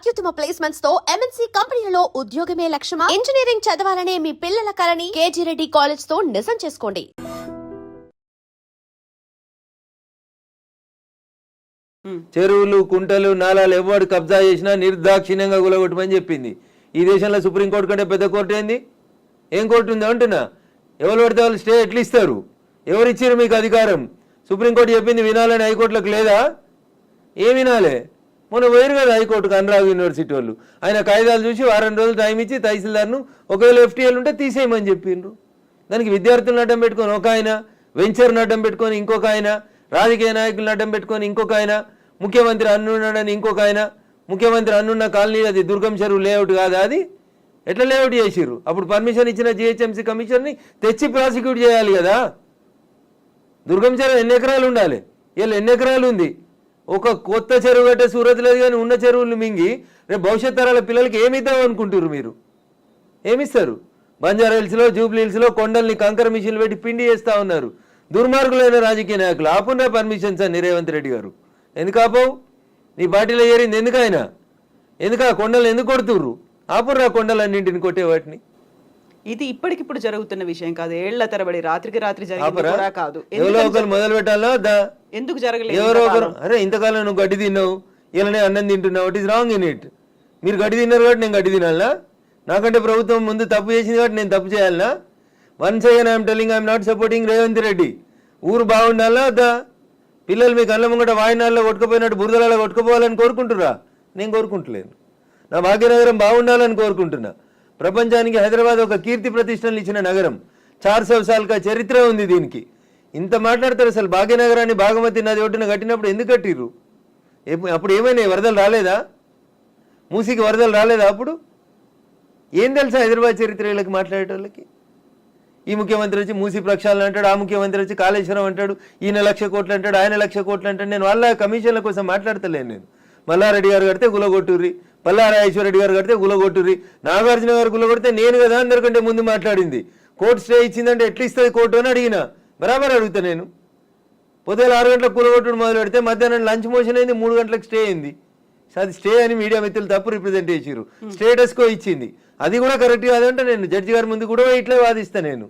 అత్యుత్తమ ప్లేస్మెంట్స్ తో ఎంఎన్సీ కంపెనీలలో ఉద్యోగమే లక్ష్యమా? ఇంజనీరింగ్ చదవాలనే మీ పిల్లల కలని కేజీ రెడ్డి కాలేజ్ తో నిజం చేసుకోండి. చెరువులు, కుంటలు, నాలాలు ఎవరు కబ్జా చేసినా నిర్దాక్షిణ్యంగా గులగొట్టమని చెప్పింది. ఈ దేశంలో సుప్రీంకోర్టు కంటే పెద్ద కోర్టు ఏంది? ఏం కోర్టు ఉంది అంటున్నా? ఎవరు పడితే వాళ్ళు స్టే ఎట్లా ఇస్తారు? ఎవరు ఇచ్చారు మీకు అధికారం? సుప్రీంకోర్టు చెప్పింది వినాలని హైకోర్టులకు లేదా? ఏం వినాలే? మొన్న పోయారు కదా హైకోర్టుకు అనురాగ్ యూనివర్సిటీ వాళ్ళు. ఆయన కాయిదాలు చూసి వారం రోజులు టైం ఇచ్చి తహసీల్దార్ను ఒకవేళ ఎఫ్టీఎల్ ఉంటే తీసేయమని చెప్పిండ్రు. దానికి విద్యార్థులను అడ్డం పెట్టుకొని ఒక ఆయన, వెంచర్ను అడ్డం పెట్టుకొని ఇంకొక ఆయన, రాజకీయ నాయకులను అడ్డం పెట్టుకొని ఇంకొక ఆయన, ముఖ్యమంత్రి అన్నున్నాడని ఇంకొక ఆయన, ముఖ్యమంత్రి అన్నున్న కాలనీ అది దుర్గం చెరువు లేఅవుట్ కాదా? అది ఎట్లా లేఅవుట్ చేసిర్రు? అప్పుడు పర్మిషన్ ఇచ్చిన జిహెచ్ఎంసీ కమిషన్ని తెచ్చి ప్రాసిక్యూట్ చేయాలి కదా. దుర్గం చెరువు ఎన్ని ఎకరాలు ఉండాలి? వీళ్ళు ఎన్ని ఎకరాలు ఉంది? ఒక కొత్త చెరువు కట్టే సూరత్ లేదు కానీ ఉన్న చెరువులు మింగి రేపు భవిష్యత్ తరాల పిల్లలకి ఏమిద్దాం అనుకుంటారు మీరు? ఏమిస్తారు? బంజారా హిల్స్లో, జూబ్లీ హిల్స్లో కొండల్ని కంకర మిషన్లు పెట్టి పిండి చేస్తూ ఉన్నారు దుర్మార్గులైన రాజకీయ నాయకులు. ఆపున్నా పర్మిషన్స్ అని రేవంత్ రెడ్డి గారు. ఎందుకు ఆపవు? నీ పార్టీలో ఏరింది ఎందుకైనా? ఎందుకు ఆ కొండలు ఎందుకు కొడుతుర్రు? ఆపుర్రా కొండలన్నింటిని కొట్టే వాటిని. ఇది ఇప్పటికిప్పుడు జరుగుతున్న విషయం కాదు, ఏళ్ల తరబడి రాత్రికి రాత్రి జరిగింది కూడా కాదు. ఎవరో ఒకరు మొదలు పెట్టాలా? ఎందుకు జరగలేదు? ఎవరో ఒకరు అరే ఇంతకాలం నువ్వు గడ్డి తిన్నావు, ఇలానే అన్నం తింటున్నావు, it is wrong in it. మీరు గడ్డి తిన్నారు కాబట్టి నేను గడ్డి తినాలనా? నాకంటే ప్రభుత్వం ముందు తప్పు చేసింది కాబట్టి నేను తప్పు చేయాలనా? Once again I'm telling I'm not supporting Revanth Reddy. ఊరు బాగుండాలా వద్దా? పిల్లలు మీ కళ్ళ ముంగట వాయినాల్లో కొట్టుకుపోయినట్టు బురదలలో కొట్టుకుపోవాలని కోరుకుంటురా? నేను కోరుకుంటలేను. నా భాగ్యనగరం బాగుండాలని కోరుకుంటున్నా. ప్రపంచానికి హైదరాబాద్ ఒక కీర్తి ప్రతిష్టలు ఇచ్చిన నగరం. 400 సార్లుగా చరిత్ర ఉంది దీనికి. ఇంత మాట్లాడతారు. అసలు భాగ్యనగరాన్ని బాగమతి నది ఒడ్డున కట్టినప్పుడు ఎందుకు కట్టిర్రు? అప్పుడు ఏమైనా వరదలు రాలేదా? మూసీకి వరదలు రాలేదా? అప్పుడు ఏం తెలుసా హైదరాబాద్ చరిత్ర వీళ్ళకి మాట్లాడేటోళ్ళకి? ఈ ముఖ్యమంత్రి వచ్చి మూసీ ప్రక్షాళన అంటాడు, ఆ ముఖ్యమంత్రి వచ్చి కాళేశ్వరం అంటాడు, ఈయన 1,00,000 కోట్లు అంటాడు, ఆయన 1,00,000 కోట్లు అంటాడు. నేను వాళ్ళ కమిషన్ల కోసం మాట్లాడతలేను. నేను మల్లారెడ్డి గారు కడితే గులగొట్టుర్రి, పల్లారాజేశ్వరరెడ్డి గారు కడితే గులగొట్టుర్రి, నాగార్జున గారు గులగొడితే నేను కదా అందరికంటే ముందు మాట్లాడింది. కోర్టు స్టే ఇచ్చిందంటే ఎట్లా ఇస్తుంది కోర్టు అని అడిగిన. బరాబర్ అడుగుతా నేను. పొద్దున 6 గంటలకు కూలగొట్టుడు మొదలు పెడితే మధ్యాహ్నం లంచ్ మోషన్ అయింది, 3 గంటలకు స్టే అయింది. అది స్టే అని మీడియా మిత్రులు తప్పు రిప్రజెంట్ చేసిర్రు. స్టేటస్కో ఇచ్చింది, అది కూడా కరెక్ట్ కాదంటే నేను జడ్జి గారి ముందు కూడా ఇట్లా వాదిస్తా. నేను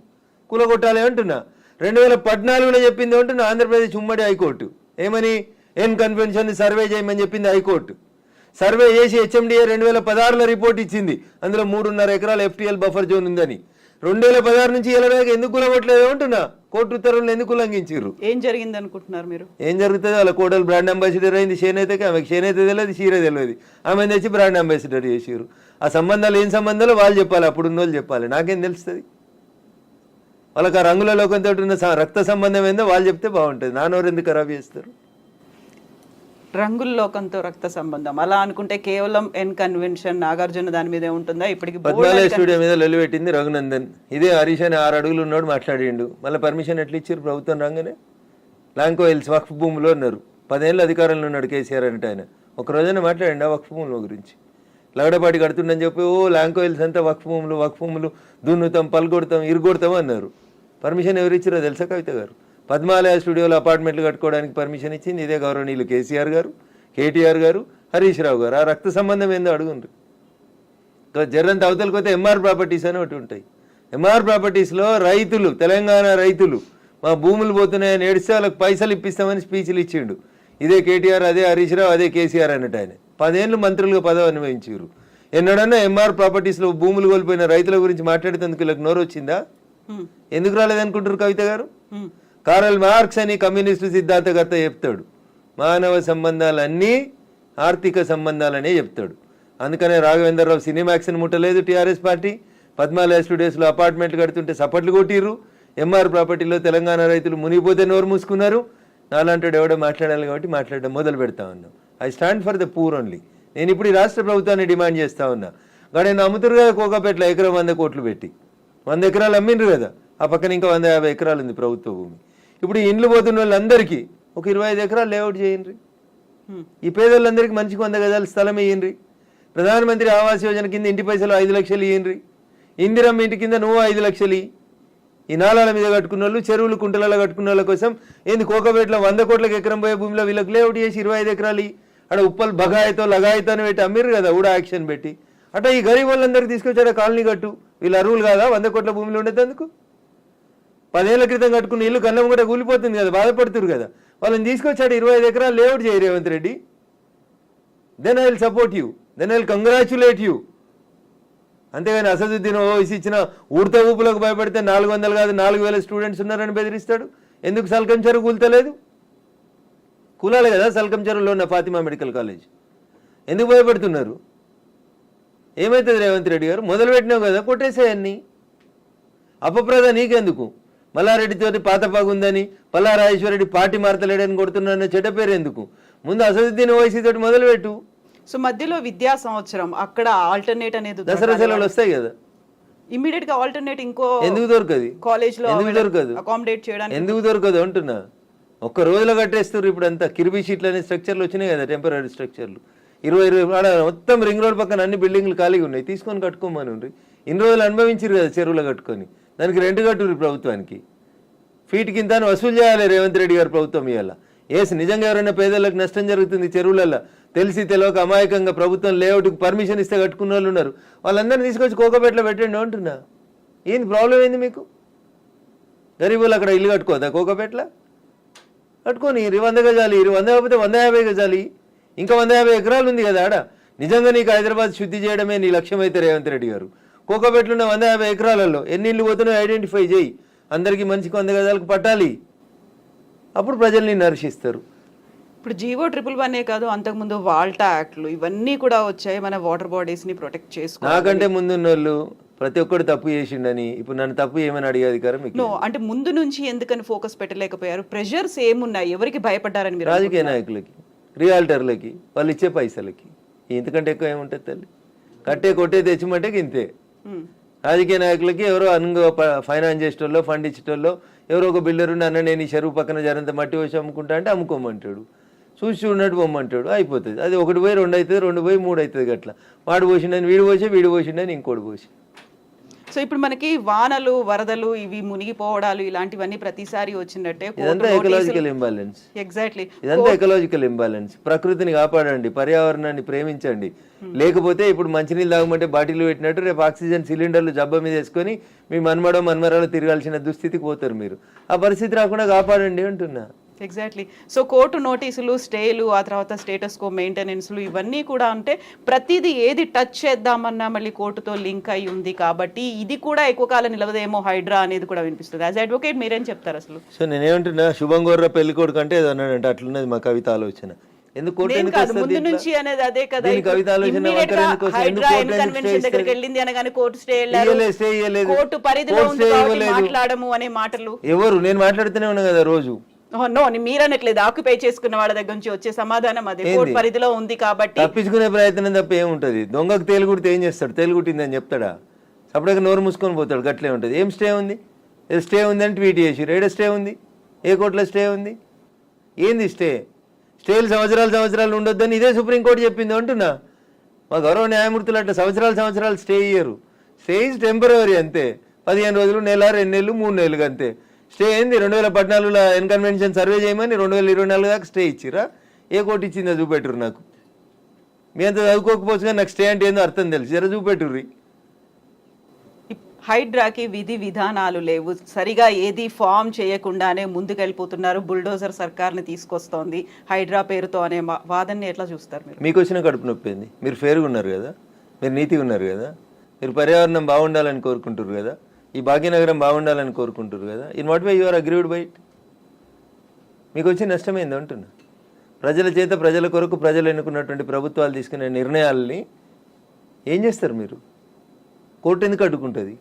కూలగొట్టాలి అంటున్నా. 2014లో చెప్పింది అంటున్నా ఆంధ్రప్రదేశ్ ఉమ్మడి హైకోర్టు. ఏమని? ఎన్ కన్వెన్షన్ సర్వే చేయమని చెప్పింది హైకోర్టు. సర్వే చేసి హెచ్ఎండిఏ 2016లో రిపోర్ట్ ఇచ్చింది. అందులో 3.5 ఎకరాల ఎఫ్టీఎల్ బఫర్ జోన్ ఉందని. 2016 నుంచి ఇలా ఎందుకు కూలగొట్టలేదు అంటున్నా. కోర్టు ఉత్తర్వులను ఎందుకు ఉల్లంఘించారు? ఏం జరిగింది అనుకుంటున్నారు మీరు? ఏం జరుగుతుంది? వాళ్ళ కోడలు బ్రాండ్ అంబాసిడర్ అయింది చేనేతకి. ఆమెకి చేనేత తెలియదు, చీర తెలియదు. ఆమె తెచ్చి బ్రాండ్ అంబాసిడర్ చేసారు. ఆ సంబంధాలు ఏం సంబంధాలు వాళ్ళు చెప్పాలి, అప్పుడున్న వాళ్ళు చెప్పాలి. నాకేం తెలుస్తుంది? వాళ్ళకి ఆ రంగుల లోకంతో ఉన్న రక్త సంబంధం ఏందో వాళ్ళు చెప్తే బాగుంటుంది. నానోరు ఎందుకు ఖరాబ్ చేస్తారు? రంగుల లోకంతో రక్త సంబంధం అలా అనుకుంటే కేవలం ఎన్ కన్వెన్షన్ నాగార్జున దాని మీదే ఉంటుందా? ఇప్పటికి పద్మాలయ స్టూడియో మీద లొల్లి పెట్టింది రఘునందన్. ఇదే హరీష్ అని 6 అడుగులు ఉన్నాడు మాట్లాడిండు. మళ్ళీ పర్మిషన్ ఎట్లా ఇచ్చారు ప్రభుత్వం రాగానే? లాంకో హిల్స్ వక్ఫ్ భూములో ఉన్నారు. 10 ఏళ్ళు అధికారంలో ఉన్నాడు కేసీఆర్ అంటే. ఆయన ఒక రోజైనా మాట్లాడండి ఆ వక్ఫ్ భూముల గురించి? లగడపాటి కడుతుండని చెప్పి లాంకో హిల్స్ అంతా వక్ఫ్ భూములు దున్నుతాం, పలుగొడతాం, ఇరుగొడతాం అన్నారు. పర్మిషన్ ఎవరు ఇచ్చారో తెలుసా కవిత గారు? పద్మాలయ స్టూడియోలో అపార్ట్మెంట్లు కట్టుకోవడానికి పర్మిషన్ ఇచ్చింది ఇదే గౌరవనీయులు కేసీఆర్ గారు, కేటీఆర్ గారు, హరీష్ రావు గారు. ఆ రక్త సంబంధం ఏందో అడుగుండ్రు. జర్రంత అవతలకి పోతే ఎంఆర్ ప్రాపర్టీస్ అని ఒకటి ఉంటాయి. ఎంఆర్ ప్రాపర్టీస్లో రైతులు, తెలంగాణ రైతులు మా భూములు పోతున్నాయని ఏడిస్తే వాళ్ళకి పైసలు ఇప్పిస్తామని స్పీచ్లు ఇచ్చిండు. ఇదే కేటీఆర్, అదే హరీష్ రావు, అదే కేసీఆర్ అన్నట్టు. ఆయన 10 ఏళ్ళు మంత్రులుగా పదవి అనుభవించారు. ఎన్నడన్నా ఎంఆర్ ప్రాపర్టీస్లో భూములు కోల్పోయిన రైతుల గురించి మాట్లాడేందుకు వీళ్ళకి నోరు వచ్చిందా? ఎందుకు రాలేదనుకుంటారు కవిత గారు? కారల్ మార్క్స్ అని కమ్యూనిస్టు సిద్ధాంతకర్త చెప్తాడు, మానవ సంబంధాలన్నీ ఆర్థిక సంబంధాలనే చెప్తాడు. అందుకనే రాఘవేంద్రరావు సినిమాక్స్ని ముట్టలేదు టీఆర్ఎస్ పార్టీ. పద్మాలయ స్టూడియోస్లో అపార్ట్మెంట్లు కడుతుంటే సపట్లు కొట్టిర్రు. ఎంఆర్ ప్రాపర్టీలో తెలంగాణ రైతులు మునిగిపోతే నోరు మూసుకున్నారు. నాలంటాడు ఎవడో మాట్లాడాలి కాబట్టి మాట్లాడడం మొదలు పెడతా ఉన్నాం. I stand for the poor only. నేను ఇప్పుడు ఈ రాష్ట్ర ప్రభుత్వాన్ని డిమాండ్ చేస్తా ఉన్నా. నేను అమ్ముతురు కదా కోకాపేటలో ఎకరం 100 కోట్లు పెట్టి 100 ఎకరాలు అమ్మిండ్రు కదా. ఆ పక్కన ఇంకా 150 ఎకరాలు ఉంది ప్రభుత్వ భూమి. ఇప్పుడు ఇండ్లు పోతున్న వాళ్ళందరికీ ఒక 25 ఎకరాలు లేఅవుట్ చేయండి. ఈ పేదోళ్ళందరికీ మంచికి 100 గజాల స్థలం ఇయ్యండి. ప్రధానమంత్రి ఆవాస్ యోజన కింద ఇంటి పైసలు 5 లక్షలు ఇయ్యండి. ఇందిరమ్మ ఇంటి కింద నువ్వు 5 లక్షలు. ఈ నాలాల మీద కట్టుకున్న వాళ్ళు, చెరువులు కుంటలలో కట్టుకున్న వాళ్ళ కోసం ఏంది కోకపేటలో 100 కోట్లకు ఎకరం పోయే భూమిలో వీళ్ళకి లేఅవుట్ చేసి 25 ఎకరాలు అక్కడ ఉప్పల్ బగాయితో లగాయితో అని పెట్టి అమ్మిర్రు కదా ఊడా యాక్షన్ పెట్టి. అట్లా ఈ గరీబ్ వాళ్ళందరికీ తీసుకొచ్చాడు కాలనీ కట్టు, వీళ్ళు అరువులు కాదా 100 కోట్ల భూమిలో ఉండేందుకు? 10 ఏళ్ల క్రితం కట్టుకున్న ఇల్లు కన్నం కూడా కూలిపోతుంది కదా, బాధపడుతురు కదా. వాళ్ళని తీసుకొచ్చాడు 25 ఎకరాలు లేఅవుట్ చేయి Revanth Reddy. Then I will support you, then I will congratulate you. అంతేగాని అసదుద్దీన్ ఓవైసీ ఇచ్చిన ఊడత ఊపులకు భయపడితే 400 కాదు 4000 స్టూడెంట్స్ ఉన్నారని బెదిరిస్తాడు. ఎందుకు సల్కం చెరువు కూల్తలేదు? కూలాలి కదా సల్కం చెరువులో ఉన్న ఫాతిమా మెడికల్ కాలేజ్. ఎందుకు భయపడుతున్నారు? ఏమవుతుంది రేవంత్ రెడ్డి గారు? మొదలుపెట్టినావు కదా, కొట్టేసేయన్ని. అపప్రద నీకెందుకు? మల్లారెడ్డితోటి పాత పగుందని, పల్లారాజేశ్వరరెడ్డి పార్టీ మార్తలేడని కొడుతున్నా చెడ్డ పేరు ఎందుకు? ముందు అసదుద్దీన్ ఓవైసీ తోటి మొదలుపెట్టు. సో మధ్యలో విద్యా సంవత్సరం అక్కడ ఆల్టర్నేట్ అనేది దసరా సెలవులు వస్తాయి కదా, ఇమీడియట్ గా ఆల్టర్నేట్ ఇంకో ఎందుకు దొరకదు? కాలేజ్ లో ఎందుకు దొరకదు? అకామిడేట్ చేయడానికి ఎందుకు దొరకదు అంటున్నా. ఒక్క రోజులో కట్టేస్తారు. ఇప్పుడు అంతా కిర్బీ షీట్లు అనే స్ట్రక్చర్లు వచ్చినాయి కదా, టెంపరీ స్ట్రక్చర్లు. 20 మొత్తం రింగ్ రోడ్ పక్కన అన్ని బిల్డింగ్లు ఖాళీగా ఉన్నాయి, తీసుకొని కట్టుకోమని ఉండ్రి. ఇన్ని రోజులు అనుభవించారు కదా చెరువులో కట్టుకొని, దానికి రెంట్ కట్టుర్రి ప్రభుత్వానికి. ఫీట్ కింద వసూలు చేయాలి రేవంత్ రెడ్డి గారు ప్రభుత్వం ఇవాళ. నిజంగా ఎవరైనా పేదలకు నష్టం జరుగుతుంది చెరువులలో తెలిసి తెలియక అమాయకంగా ప్రభుత్వం లేఅవుట్కి పర్మిషన్ ఇస్తే కట్టుకున్న వాళ్ళు ఉన్నారు, వాళ్ళందరినీ తీసుకొచ్చి కోకపేటలో పెట్టండి అంటున్నా. ఏంది ప్రాబ్లం ఏంది మీకు? గరీబులు అక్కడ ఇల్లు కట్టుకోదా కోకపేటలో? కట్టుకొని 100 గజాలి, 100 కాకపోతే 150 గజాలి, ఇంకా 150 ఎకరాలు ఉంది కదా ఆడ. నిజంగా నీకు హైదరాబాద్ శుద్ధి చేయడమే నీ లక్ష్యం అయితే రేవంత్ రెడ్డి గారు, కోకపేటలో ఉన్న 150 ఎకరాలలో ఎన్ని ఇళ్ళు పోతున్నాయో ఐడెంటిఫై చేయి. అందరికీ మంచికి 100 గజాలకు పట్టాలి, అప్పుడు ప్రజల్ని నర్శిస్తారు. ఇప్పుడు జీవో 111 కాదు, అంతకుముందు వాల్టా యాక్ట్లు ఇవన్నీ కూడా వచ్చాయి మన వాటర్ బాడీస్ ని ప్రొటెక్ట్ చేసుకో. నాకంటే ముందున్న వాళ్ళు ప్రతి ఒక్కరు తప్పు చేసిండని ఇప్పుడు నన్ను తప్పు ఏమని అడిగే అధికారం మీకు? నో, అంటే ముందు నుంచి ఎందుకని ఫోకస్ పెట్టలేకపోయారు? ప్రెషర్స్ ఏమున్నాయి? ఎవరికి భయపడ్డారని మీరు? రాజకీయ నాయకులకి, రియాల్టర్లకి, వాళ్ళు ఇచ్చే పైసలకి. ఇంతకంటే ఎక్కువ ఏముంటుంది తల్లి? కట్టే కొట్టే తెచ్చిమంటే ఇంతే. రాజకీయ నాయకులకి ఎవరో ఫైనాన్స్ చేసేటోళ్ళు, ఫండ్ ఇచ్చేటోళ్ళు, ఎవరో ఒక బిల్డర్ ఉండి అన్న నేను ఈ చెరువు పక్కన జరంత మట్టి వచ్చి అమ్ముకుంటా అంటే అమ్ముకోమంటాడు, చూసి చూడనట్టు పొమ్మంటాడు, అయిపోతుంది. అది 1 పోయి 2 అవుతుంది, 2 పోయి 3 అవుతుంది. గట్లా వాడు పోసిండని వీడు పోసి, వీడు పోసిండని ఇంకోటి పోసి. సో ఇప్పుడు మనకి వానలు, వరదలు, ఇవి మునిగిపోవడాలు ఇలాంటివన్నీ ప్రతిసారి వచ్చినట్టే. ఇదంతా ఎకలాజికల్ ఇంబ్యాలెన్స్. ఎగ్జాక్ట్లీ, ఇదంతా ఎకలాజికల్ ఇంబ్యాలెన్స్. ప్రకృతిని కాపాడండి, పర్యావరణాన్ని ప్రేమించండి. లేకపోతే ఇప్పుడు మంచినీళ్ళు తాగమంటే బాటిల్ పెట్టినట్టు రేపు ఆక్సిజన్ సిలిండర్లు జబ్బ మీద వేసుకొని మీ మన్మరాలు తిరగాల్సిన దుస్థితికి పోతారు మీరు. ఆ పరిస్థితి రాకుండా కాపాడండి అంటున్నా. ఎగ్జాక్ట్లీ. సో కోర్టు నోటీసులు, స్టేలు, ఆ తర్వాత స్టేటస్ కో మెయింటెనెన్స్లు ఇవన్నీ కూడా అంటే ప్రతిదీ ఏది టచ్ చేద్దామన్నా మళ్ళీ కోర్టుతో లింక్ అయి ఉంది కాబట్టి ఇది కూడా ఎక్కువ కాలం నిలవదేమో హైడ్రా అనేది కూడా వినిపిస్తుంది. యాజ్ అడ్వకేట్ మీరేం చెప్తారు అసలు? సో నేనేమంటున్నా, శుభం గోర్ర పెళ్లి కొడుకు అంటే ఏదో అన్నాడంటే అట్లున్నది మా కవిత ఆలోచన. ఎందుకు కోర్టు ఎందుకు ముందు నుంచి అనేది అదే కదా. కవిత ఆలోచన దగ్గరికి వెళ్ళింది అనగానే కోర్టు స్టే కోర్టు పరిధిలో మాట్లాడము అనే మాటలు ఎవరు? నేను మాట్లాడుతూనే ఉన్నా కదా రోజు. నో, మీరనట్లేదు, ఆక్యుపై చేసుకున్న వాళ్ళ దగ్గర నుంచి వచ్చే సమాధానం అదే, కోర్టు పరిధిలో ఉంది కాబట్టి. తప్పించుకునే ప్రయత్నం తప్ప ఏముంటది? దొంగకు తేలుగుడితే ఏం చేస్తాడు? తేలుగుట్టిందని చెప్తాడా? అప్పటికి నోరు మూసుకొని పోతాడు. గట్లే ఉంటుంది. ఏం స్టే ఉంది? స్టే ఉంది అని ట్వీట్ చేసి ఏడ స్టే ఉంది? ఏ కోర్టులో స్టే ఉంది? ఏంది స్టే? స్టేలు సంవత్సరాలు ఉండొద్దని ఇదే సుప్రీంకోర్టు చెప్పింది అంటున్నా. మా గౌరవ న్యాయమూర్తులు అట్లా సంవత్సరాలు స్టే ఇయ్యరు. స్టే ఈజ్ టెంపరరీ అంతే. 15 రోజులు, నెల, 2 నెలలు, 3 నెలలు అంతే. స్టే ఏంది? 2014లో ఎన్కన్వెన్షన్ సర్వే చేయమని 2024 దాకా స్టే ఇచ్చిరా? ఏ కోర్టు ఇచ్చిందో చూపెట్టురు నాకు. మీ అంత చదువుకోకపోవచ్చు కానీ నాకు స్టే అంటే ఏందో అర్థం తెలుసు, జర చూపెట్టుర్రి. హైడ్రాకి విధి విధానాలు లేవు, సరిగా ఏది ఫామ్ చేయకుండానే ముందుకెళ్ళిపోతున్నారు, బుల్డోజర్ సర్కార్ని తీసుకొస్తోంది హైడ్రా పేరుతో అనే వాదనని ఎట్లా చూస్తారు మీరు? మీకు వచ్చిన కడుపు నొప్పి ఏంది? మీరు ఫేర్గా ఉన్నారు కదా, మీరు నీతిగా ఉన్నారు కదా, మీరు పర్యావరణం బాగుండాలని కోరుకుంటారు కదా, ఈ భాగ్యనగరం బాగుండాలని కోరుకుంటారు కదా. In what way you are agreed by it? మీకు వచ్చి నష్టమైంది అంటున్నా. ప్రజల చేత, ప్రజల కొరకు ప్రజలు ఎన్నుకున్నటువంటి ప్రభుత్వాలు తీసుకునే నిర్ణయాలని ఏం చేస్తారు మీరు? కోర్టు ఎందుకు అడ్డుకుంటుంది?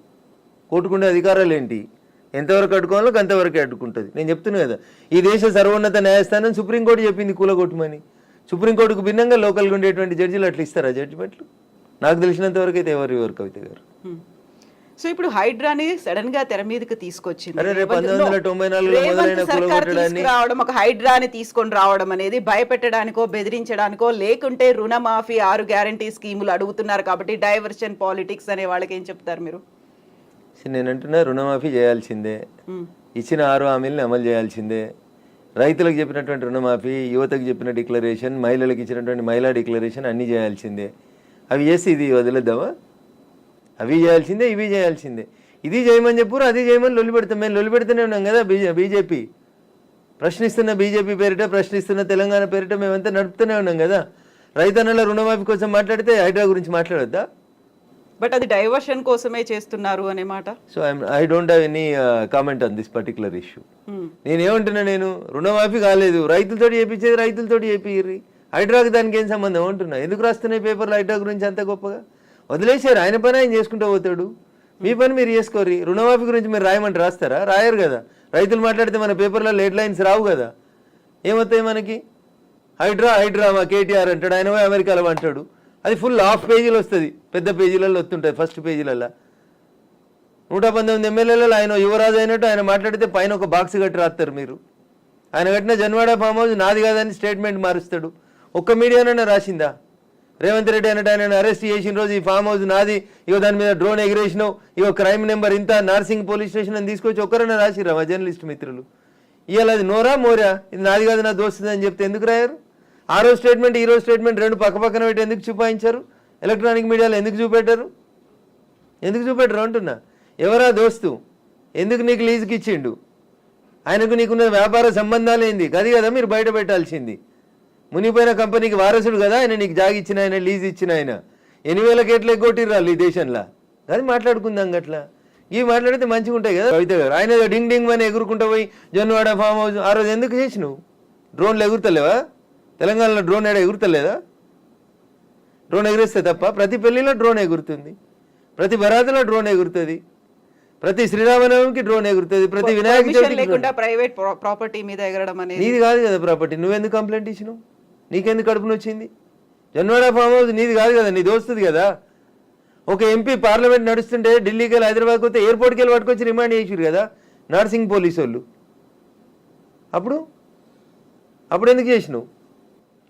కోర్టుకుండే అధికారాలు ఏంటి? ఎంతవరకు అడ్డుకోవాలో అంతవరకే అడ్డుకుంటుంది. నేను చెప్తున్నా కదా, ఈ దేశ సర్వోన్నత న్యాయస్థానం సుప్రీంకోర్టు చెప్పింది కూలగొట్టమని. సుప్రీంకోర్టుకు భిన్నంగా లోకల్గా ఉండేటువంటి జడ్జిలు అట్లా ఇస్తారా జడ్జిమెంట్లు? నాకు తెలిసినంత వరకు అయితే ఎవరు కవిత గారు. సో ఇప్పుడు హైడ్రాని సడన్ గా తెర మీదకి తీసుకొచ్చింది. 1994 రావడం, ఒక హైడ్రాని తీసుకొని రావడం అనేది భయపెట్టడానికో బెదిరించడానికో, లేకుంటే రుణమాఫీ 6 గ్యారంటీ స్కీములు అడుగుతున్నారు కాబట్టి డైవర్షన్ పాలిటిక్స్ అనే వాళ్ళకి ఏం చెప్తారు మీరు? నేనంటున్నా రుణమాఫీ చేయాల్సిందే, ఇచ్చిన 6 హామీలను అమలు చేయాల్సిందే. రైతులకు చెప్పినటువంటి రుణమాఫీ, యువతకు చెప్పిన డిక్లరేషన్, మహిళలకు ఇచ్చినటువంటి మహిళా డిక్లరేషన్ అన్నీ చేయాల్సిందే. అవి చేసి ఇది వదిలేద్దామా? అవి చేయాల్సిందే, ఇవి చేయాల్సిందే. ఇది చేయమని చెప్పురు, అది చేయమని లొల్లి పెడతాం. మేము లొల్లి పెడుతూనే ఉన్నాం కదా. బీజేపీ ప్రశ్నిస్తున్న బీజేపీ పేరిట, ప్రశ్నిస్తున్న తెలంగాణ పేరిట మేమంతా నడుపుతూనే ఉన్నాం కదా. రైతన్నల రుణమాఫీ కోసం మాట్లాడితే హైడ్రా గురించి మాట్లాడొద్దా? బట్ అది డైవర్షన్ కోసమే చేస్తున్నారు అనే మాట. So I don't have any comment on this particular issue. నేనేమంటున్నా, నేను రుణమాఫీ కాలేదు, రైతులతో చేయించేది రైతులతో చేపిర్రి, హైడ్రాకి దానికి ఏం సంబంధం అంటున్నా. ఎందుకు రాస్తున్నాయి పేపర్లు హైడ్రా గురించి అంత గొప్పగా? వదిలేశారు, ఆయన పని ఆయన చేసుకుంటూ పోతాడు, మీ పని మీరు చేసుకోర్రి. రుణమాఫీ గురించి మీరు రాయమంటే రాస్తారా? రాయరు కదా. రైతులు మాట్లాడితే మన పేపర్లో హెడ్ లైన్స్ రావు కదా. ఏమవుతాయి మనకి? హైడ్రా మా కేటీఆర్ అంటాడు, ఆయన పోయి అమెరికాలో అంటాడు. అది ఫుల్ హాఫ్ పేజీలు వస్తుంది, పెద్ద పేజీలలో వస్తుంటుంది. ఫస్ట్ పేజీలలో 119 ఎమ్మెల్యేలలో ఆయన యువరాజు అయినట్టు ఆయన మాట్లాడితే పైన ఒక బాక్స్ కట్టి రాస్తారు మీరు. ఆయన కట్టిన జన్వాడ ఫామ్ హౌస్ నాది కాదని స్టేట్మెంట్ మారుస్తాడు. ఒక్క మీడియానైనా రాసిందా? రేవంత్ రెడ్డి అన్నట్టు ఆయన అరెస్ట్ చేసిన రోజు ఈ ఫామ్ హౌస్ నాది, ఇగో దాని మీద డ్రోన్ ఎగిరేసినావు, ఇగో క్రైమ్ నెంబర్ ఇంత, నార్సింగ్ పోలీస్ స్టేషన్ అని తీసుకొచ్చి ఒక్కరైనా రాసిరా మా జర్నలిస్ట్ మిత్రులు? ఇవాళ అది నోరా మోరా, ఇది నాది కాదు నా దోస్తుంది అని చెప్తే ఎందుకు రాయారు? ఆ రోజు స్టేట్మెంట్, ఈ రోజు స్టేట్మెంట్ రెండు పక్క పక్కన పెట్టి ఎందుకు చూపాయించారు? ఎలక్ట్రానిక్ మీడియాలో ఎందుకు చూపెట్టారు? ఎందుకు చూపెట్టరు అంటున్నా. ఎవరా దోస్తు? ఎందుకు నీకు లీజుకి ఇచ్చిండు? ఆయనకు నీకున్న వ్యాపార సంబంధాలు ఏంది? అది కదా మీరు బయట పెట్టాల్సింది. మునిపోయిన కంపెనీకి వారసుడు కదా ఆయన, నీకు జాగి ఇచ్చిన ఆయన, లీజ్ ఇచ్చిన ఆయన. 8,000 కేట్లు ఎగ్గొట్టిర్రాళ్ళు ఈ దేశంలో. అది మాట్లాడుకుందాం గట్లా. ఇవి మాట్లాడితే మంచిగా ఉంటాయి కదా. కవిత గారు ఆయన డింగ్ డింగ్ అని ఎగురుకుంటూ పోయి జొన్నవాడ ఫామ్ హౌస్ ఆ రోజు ఎందుకు చేసినావు? డ్రోన్లు ఎగురుతలేవా? తెలంగాణలో డ్రోన్ ఏడా ఎగురుతలేదా? డ్రోన్ ఎగిరేస్తే తప్ప ప్రతి పెళ్లిలో డ్రోన్ ఎగురుతుంది, ప్రతి బరాతులో డ్రోన్ ఎగురుతుంది, ప్రతి శ్రీరామనవమికి డ్రోన్ ఎగురుతుంది, ప్రతి వినాయక చవితికి. ప్రైవేట్ ప్రాపర్టీ మీద ఎగరడం అనేది నీది కాదు కదా ప్రాపర్టీ. నువ్వెందుకు కంప్లైంట్ ఇచ్చినావు? నీకెందుకు కడుపున వచ్చింది? జన్వాడ ఫామ్ హౌస్ నీది కాదు కదా, నీ దోస్తుంది కదా. ఒక ఎంపీ పార్లమెంట్ నడుస్తుంటే ఢిల్లీకి వెళ్ళి హైదరాబాద్కి వస్తే ఎయిర్పోర్ట్కి వెళ్ళి పట్టుకొచ్చి రిమాండ్ చేసిరు కదా నార్సింగ్ పోలీసు వాళ్ళు. అప్పుడు ఎందుకు చేసినావు?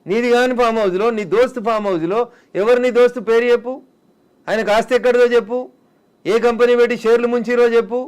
నీది కాని ఫామ్ హౌస్లో, నీ దోస్తు ఫామ్ హౌస్లో ఎవరు నీ దోస్తు పేరు చెప్పు, ఆయనకు ఆస్తి ఎక్కడిదో చెప్పు, ఏ కంపెనీ పెట్టి షేర్లు ముంచిరో చెప్పు,